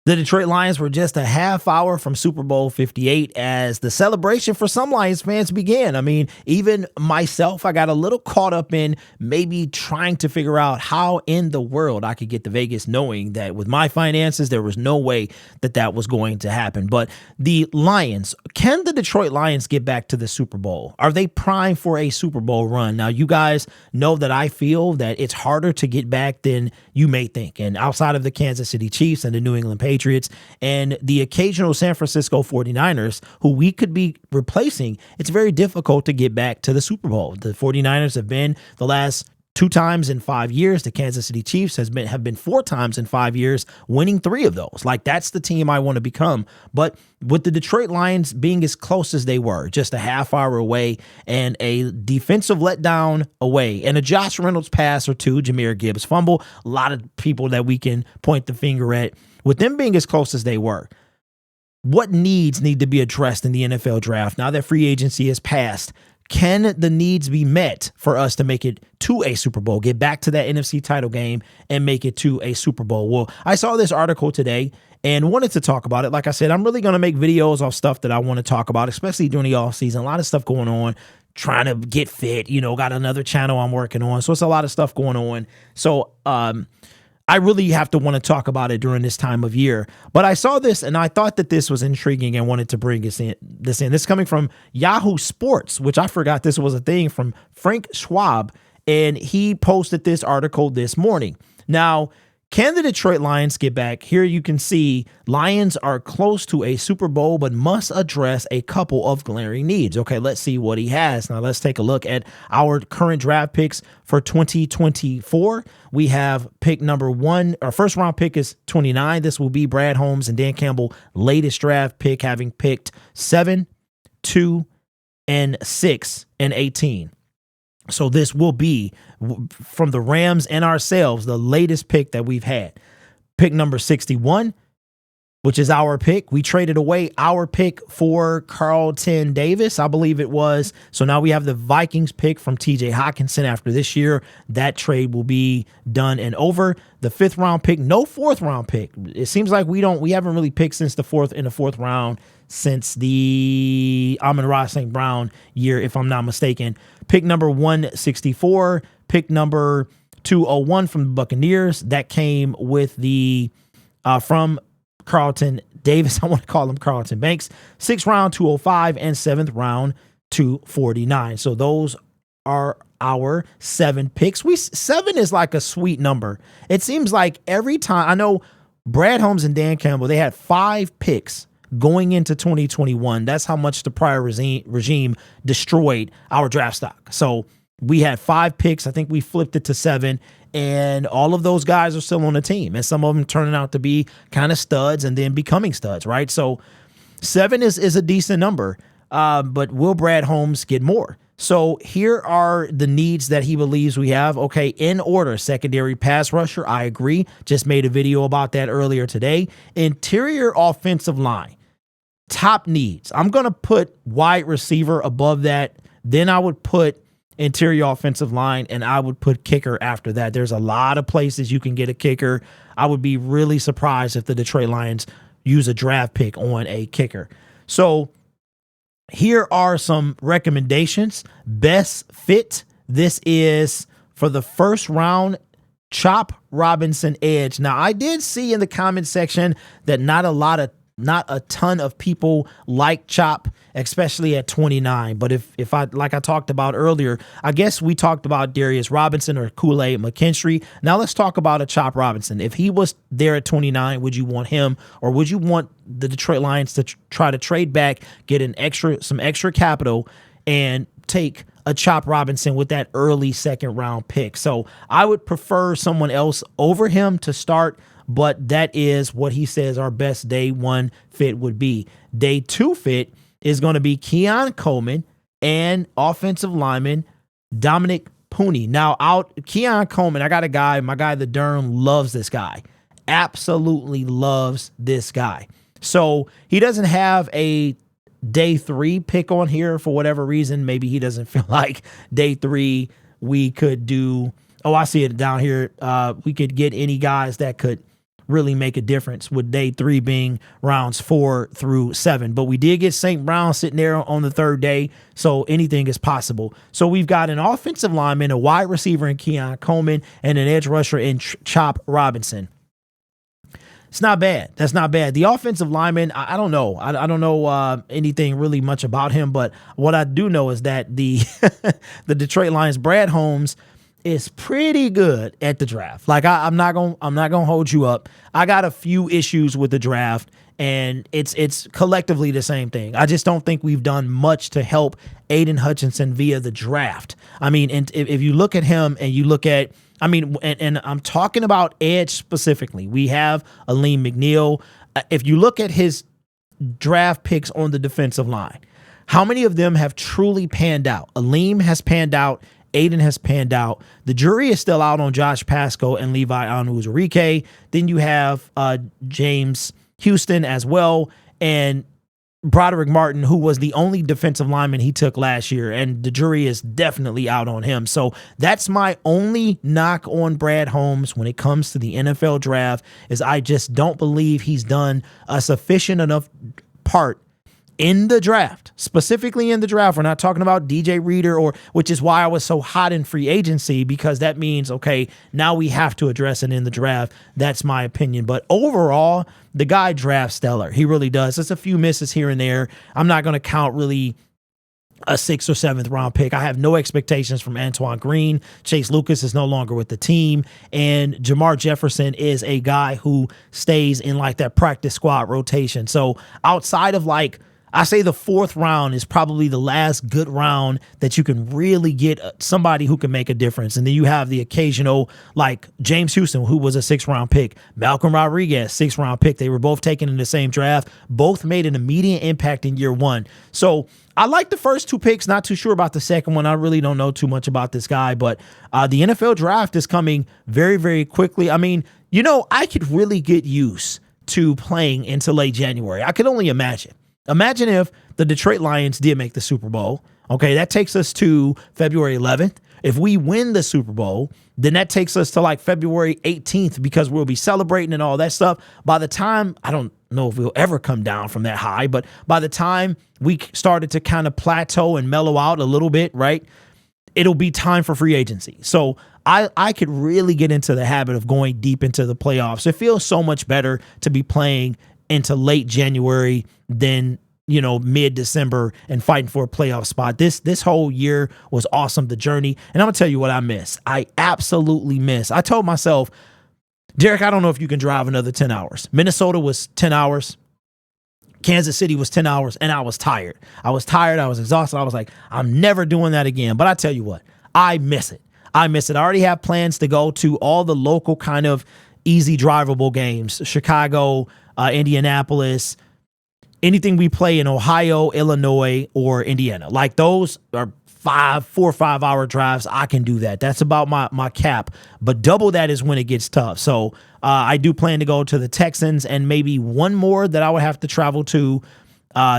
The Detroit Lions were just a half hour from Super Bowl 58 as the celebration for some Lions fans began. I mean, even myself, I got a little caught up in maybe trying to figure out how in the world I could get to Vegas, knowing that with my finances, there was no way that that was going to happen. But the Lions, can the Detroit Lions get back to the Super Bowl? Are they primed for a Super Bowl run? Now, you guys know that I feel that it's harder to get back than you may think. And outside of the Kansas City Chiefs and the New England Patriots and the occasional San Francisco 49ers, who we could be replacing, it's very difficult to get back to the Super Bowl. The 49ers have been the last 2 times in 5 years. The Kansas City Chiefs have been 4 times in 5 years, winning 3 of those. Like, that's the team I want to become. But with the Detroit Lions being as close as they were, just a half hour away, and a defensive letdown away, and a Josh Reynolds pass or 2, Jahmyr Gibbs fumble, a lot of people that we can point the finger at, with them being as close as they were, what needs need to be addressed in the NFL draft now that free agency has passed? Can the needs be met for us to make it to a Super Bowl, get back to that NFC title game and make it to a Super Bowl? Well, I saw this article today and wanted to talk about it. Like I said, I'm really going to make videos of stuff that I want to talk about, especially during the offseason. A lot of stuff going on, trying to get fit, got another channel I'm working on. So it's a lot of stuff going on. So, I really have to want to talk about it during this time of year. But I saw this and I thought that this was intriguing and wanted to bring this in. This is coming from Yahoo Sports, which I forgot this was a thing, from Frank Schwab. And he posted this article this morning. Now, can the Detroit Lions get back? Here you can see Lions are close to a Super Bowl, but must address a couple of glaring needs. Okay, let's see what he has. Now, let's take a look at our current draft picks for 2024. We have pick number 1. Our first round pick is 29. This will be Brad Holmes and Dan Campbell latest draft pick, having picked 7, 2, and 6 and 18. So this will be, from the Rams and ourselves, the latest pick that we've had. Pick number 61, which is our pick. We traded away our pick for Carlton Davis, I believe it was. So now we have the Vikings pick from TJ Hawkinson after this year. That trade will be done and over. The 5th round pick, no 4th round pick. It seems like we haven't really picked since the 4th round since the Amon-Ra St. Brown year, if I'm not mistaken. Pick number 164, pick number 201 from the Buccaneers. That came with the from Carlton Davis. I want to call him Carlton Banks. 6th round 205 and 7th round 249. So those are our 7 picks. 7 is like a sweet number. It seems like every time, I know Brad Holmes and Dan Campbell, they had 5 picks going into 2021. That's how much the prior regime destroyed our draft stock. So we had 5 picks. I think we flipped it to 7, and all of those guys are still on the team, and some of them turning out to be kind of studs and then becoming studs, right? So 7 is a decent number, but will Brad Holmes get more? So here are the needs that he believes we have. Okay, in order: secondary pass rusher, I agree. Just made a video about that earlier today. Interior offensive line. Top needs. I'm going to put wide receiver above that. Then I would put interior offensive line, and I would put kicker after that. There's a lot of places you can get a kicker. I would be really surprised if the Detroit Lions use a draft pick on a kicker. So here are some recommendations. Best fit. This is for the 1st round, Chop Robinson edge. Now, I did see in the comment section that not a ton of people like Chop, especially at 29. But if I, like I talked about earlier, I guess we talked about Darius Robinson or Kool-Aid McKinstry. Now let's talk about a Chop Robinson. If he was there at 29, would you want him, or would you want the Detroit Lions to try to trade back, get some extra capital, and take a Chop Robinson with that early 2nd round pick? So I would prefer someone else over him to start, but that is what he says our best day 1 fit would be. Day 2 fit is going to be Keon Coleman and offensive lineman Dominic Pooney. Now, Keon Coleman, I got a guy, my guy, the Durham, loves this guy. Absolutely loves this guy. So he doesn't have a day 3 pick on here for whatever reason. Maybe he doesn't feel like day 3 we could do. Oh, I see it down here. We could get any guys that could really make a difference, with day 3 being rounds 4 through 7. But we did get St. Brown sitting there on the 3rd day, so anything is possible. So we've got an offensive lineman, a wide receiver in Keon Coleman, and an edge rusher in Chop Robinson. It's not bad. That's not bad. The offensive lineman, I don't know. I don't know anything really much about him, but what I do know is that the the Detroit Lions, Brad Holmes, is pretty good at the draft. Like I'm not gonna hold you up. I got a few issues with the draft, and it's collectively the same thing. I just don't think we've done much to help Aiden Hutchinson via the draft. I mean, and if you look at him and you look at, I mean, and I'm talking about edge specifically. We have Aleem McNeil. If you look at his draft picks on the defensive line, how many of them have truly panned out? Aleem has panned out. Aiden has panned out. The jury is still out on Josh Pasco and Levi Onwuzurike. Then you have James Houston as well, and Broderick Martin, who was the only defensive lineman he took last year, and the jury is definitely out on him. So that's my only knock on Brad Holmes when it comes to the NFL draft, is I just don't believe he's done a sufficient enough part in the draft, specifically in the draft. We're not talking about DJ Reader, which is why I was so hot in free agency, because that means, okay, now we have to address it in the draft. That's my opinion. But overall, the guy drafts stellar. He really does. There's a few misses here and there. I'm not going to count really a 6th or 7th round pick. I have no expectations from Antoine Green. Chase Lucas is no longer with the team. And Jamar Jefferson is a guy who stays in like that practice squad rotation. So outside of like, I say the 4th round is probably the last good round that you can really get somebody who can make a difference. And then you have the occasional, like James Houston, who was a 6th round pick, Malcolm Rodriguez, 6th round pick. They were both taken in the same draft, both made an immediate impact in year 1. So I like the first 2 picks, not too sure about the second one. I really don't know too much about this guy, but the NFL draft is coming very, very quickly. I mean, you know, I could really get used to playing into late January. I could only imagine. Imagine if the Detroit Lions did make the Super Bowl. Okay, that takes us to February 11th. If we win the Super Bowl, then that takes us to like February 18th, because we'll be celebrating and all that stuff. By the time, I don't know if we'll ever come down from that high, but by the time we started to kind of plateau and mellow out a little bit, right, it'll be time for free agency. So I could really get into the habit of going deep into the playoffs. It feels so much better to be playing into late January than, you know, mid-December and fighting for a playoff spot. This whole year was awesome, the journey. And I'm going to tell you what I miss. I absolutely miss. I told myself, Derek, I don't know if you can drive another 10 hours. Minnesota was 10 hours. Kansas City was 10 hours, and I was tired. I was exhausted. I was like, I'm never doing that again. But I tell you what, I miss it. I already have plans to go to all the local kind of easy drivable games, Chicago, Indianapolis, anything we play in Ohio, Illinois, or Indiana. Like those are 4 or 5 hour drives. I can do that. That's about my cap. But double that is when it gets tough. So I do plan to go to the Texans and maybe one more that I would have to travel to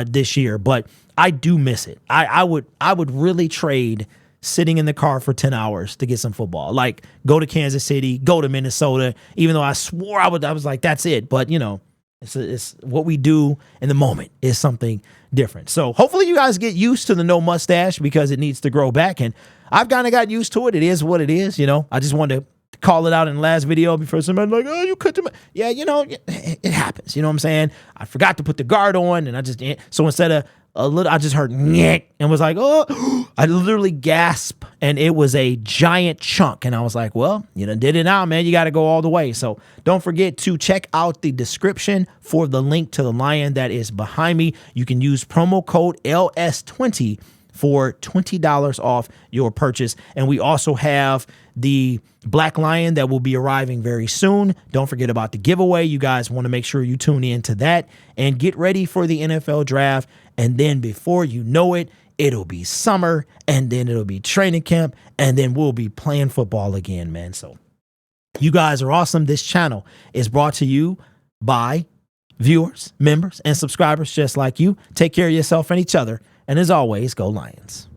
this year. But I do miss it. I would really trade sitting in the car for 10 hours to get some football. Like go to Kansas City, go to Minnesota, even though I swore I was like, that's it. But you know, it's what we do in the moment is something different. So hopefully you guys get used to the no mustache, because it needs to grow back. And I've kind of got used to it. It is what it is. You know, I just wanted to call it out in the last video before somebody like, oh, you cut too much. Yeah, you know, it happens. You know what I'm saying? I forgot to put the guard on, and so instead of I just heard nyeh and was like, oh, I literally gasped, and it was a giant chunk. And I was like, well, you done did it now, man. You got to go all the way. So don't forget to check out the description for the link to the lion that is behind me. You can use promo code LS20 for $20 off your purchase. And we also have the Black Lion that will be arriving very soon. Don't forget about the giveaway. You guys want to make sure you tune in to that and get ready for the NFL draft. And then before you know it, it'll be summer, and then it'll be training camp, and then we'll be playing football again, man. So you guys are awesome. This channel is brought to you by viewers, members, and subscribers just like you. Take care of yourself and each other. And as always, go Lions.